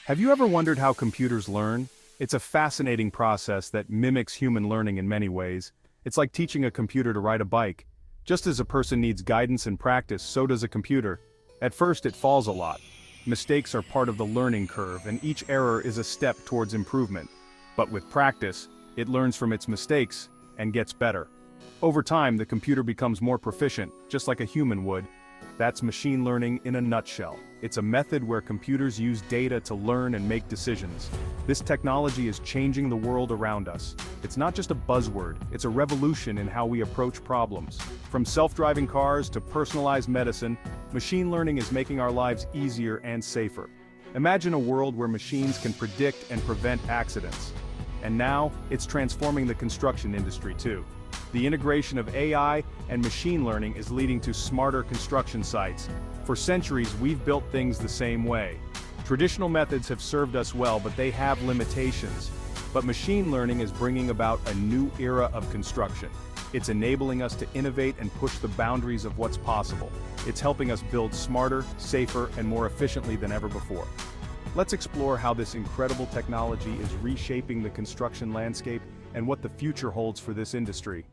Have you ever wondered how computers learn? It's a fascinating process that mimics human learning in many ways. It's like teaching a computer to ride a bike. Just as a person needs guidance and practice, so does a computer. At first, it falls a lot. Mistakes are part of the learning curve, and each error is a step towards improvement. But with practice, it learns from its mistakes and gets better. Over time, the computer becomes more proficient, just like a human would. That's machine learning in a nutshell. It's a method where computers use data to learn and make decisions. This technology is changing the world around us. It's not just a buzzword, it's a revolution in how we approach problems. From self-driving cars to personalized medicine, machine learning is making our lives easier and safer. Imagine a world where machines can predict and prevent accidents. And now, it's transforming the construction industry too. The integration of AI and machine learning is leading to smarter construction sites. For centuries, we've built things the same way. Traditional methods have served us well, but they have limitations. But machine learning is bringing about a new era of construction. It's enabling us to innovate and push the boundaries of what's possible. It's helping us build smarter, safer, and more efficiently than ever before. Let's explore how this incredible technology is reshaping the construction landscape and what the future holds for this industry.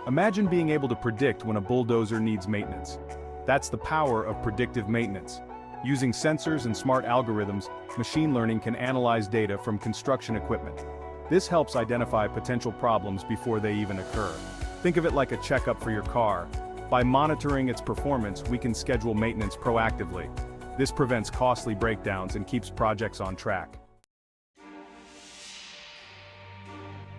Imagine being able to predict when a bulldozer needs maintenance. That's the power of predictive maintenance. Using sensors and smart algorithms, machine learning can analyze data from construction equipment. This helps identify potential problems before they even occur. Think of it like a checkup for your car. By monitoring its performance, we can schedule maintenance proactively. This prevents costly breakdowns and keeps projects on track.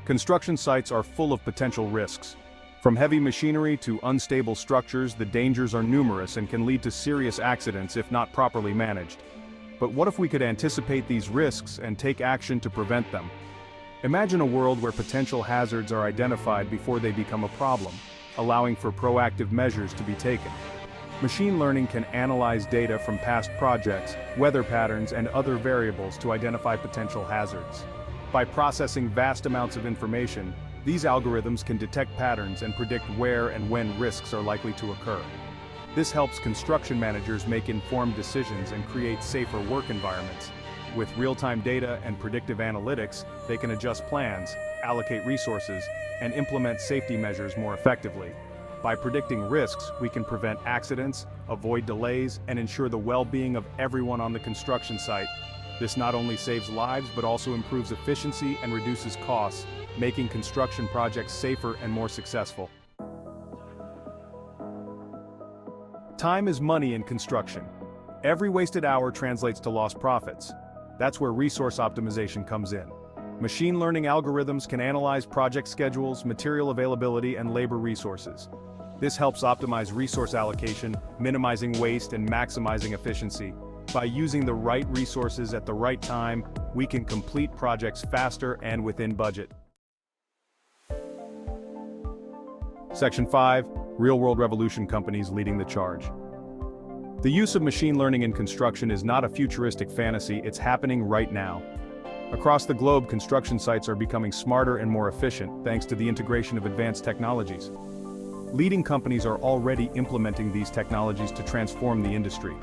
Construction sites are full of potential risks. From heavy machinery to unstable structures, the dangers are numerous and can lead to serious accidents if not properly managed. But what if we could anticipate these risks and take action to prevent them? Imagine a world where potential hazards are identified before they become a problem, allowing for proactive measures to be taken. Machine learning can analyze data from past projects, weather patterns, and other variables to identify potential hazards. By processing vast amounts of information, these algorithms can detect patterns and predict where and when risks are likely to occur. This helps construction managers make informed decisions and create safer work environments. With real-time data and predictive analytics, they can adjust plans, allocate resources, and implement safety measures more effectively. By predicting risks, we can prevent accidents, avoid delays, and ensure the well-being of everyone on the construction site. This not only saves lives but also improves efficiency and reduces costs, making construction projects safer and more successful. Time is money in construction. Every wasted hour translates to lost profits. That's where resource optimization comes in. Machine learning algorithms can analyze project schedules, material availability, and labor resources. This helps optimize resource allocation, minimizing waste and maximizing efficiency. By using the right resources at the right time, we can complete projects faster and within budget. Section 5. Real-world revolution companies leading the charge. The use of machine learning in construction is not a futuristic fantasy, it's happening right now. Across the globe, construction sites are becoming smarter and more efficient thanks to the integration of advanced technologies. Leading companies are already implementing these technologies to transform the industry.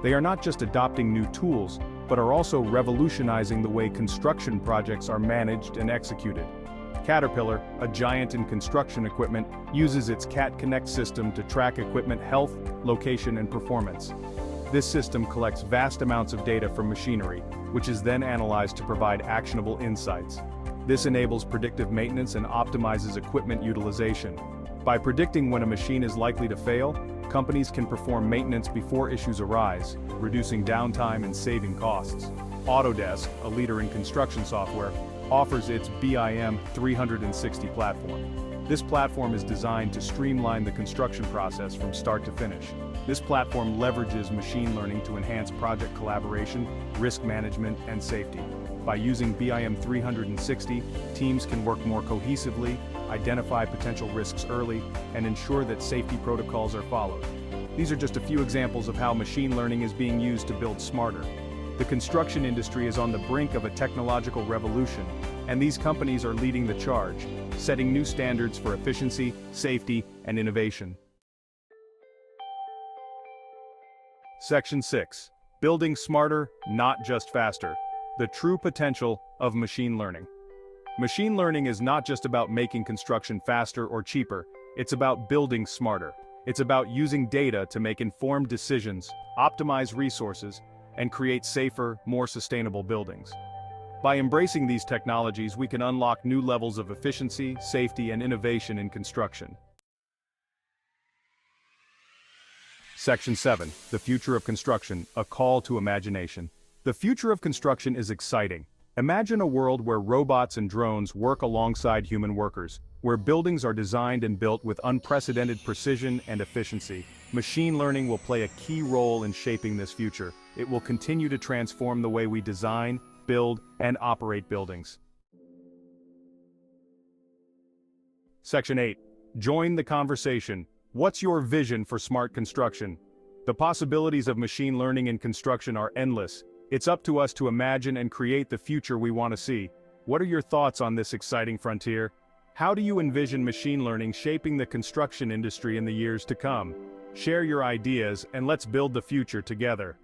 They are not just adopting new tools, but are also revolutionizing the way construction projects are managed and executed. Caterpillar, a giant in construction equipment, uses its Cat Connect system to track equipment health, location, and performance. This system collects vast amounts of data from machinery, which is then analyzed to provide actionable insights. This enables predictive maintenance and optimizes equipment utilization. By predicting when a machine is likely to fail, companies can perform maintenance before issues arise, reducing downtime and saving costs. Autodesk, a leader in construction software, offers its BIM 360 platform. This platform is designed to streamline the construction process from start to finish. This platform leverages machine learning to enhance project collaboration, risk management, and safety. By using BIM 360, teams can work more cohesively, identify potential risks early, and ensure that safety protocols are followed. These are just a few examples of how machine learning is being used to build smarter. The construction industry is on the brink of a technological revolution, and these companies are leading the charge, setting new standards for efficiency, safety, and innovation. Section 6. Building smarter, not just faster. The true potential of machine learning. Machine learning is not just about making construction faster or cheaper, it's about building smarter. It's about using data to make informed decisions, optimize resources, and create safer, more sustainable buildings. By embracing these technologies, we can unlock new levels of efficiency, safety, and innovation in construction. Section 7. The future of construction, a call to imagination. The future of construction is exciting. Imagine a world where robots and drones work alongside human workers, where buildings are designed and built with unprecedented precision and efficiency. Machine learning will play a key role in shaping this future. It will continue to transform the way we design, build, and operate buildings. Section 8. Join the conversation. What's your vision for smart construction? The possibilities of machine learning in construction are endless. It's up to us to imagine and create the future we want to see. What are your thoughts on this exciting frontier? How do you envision machine learning shaping the construction industry in the years to come? Share your ideas and let's build the future together.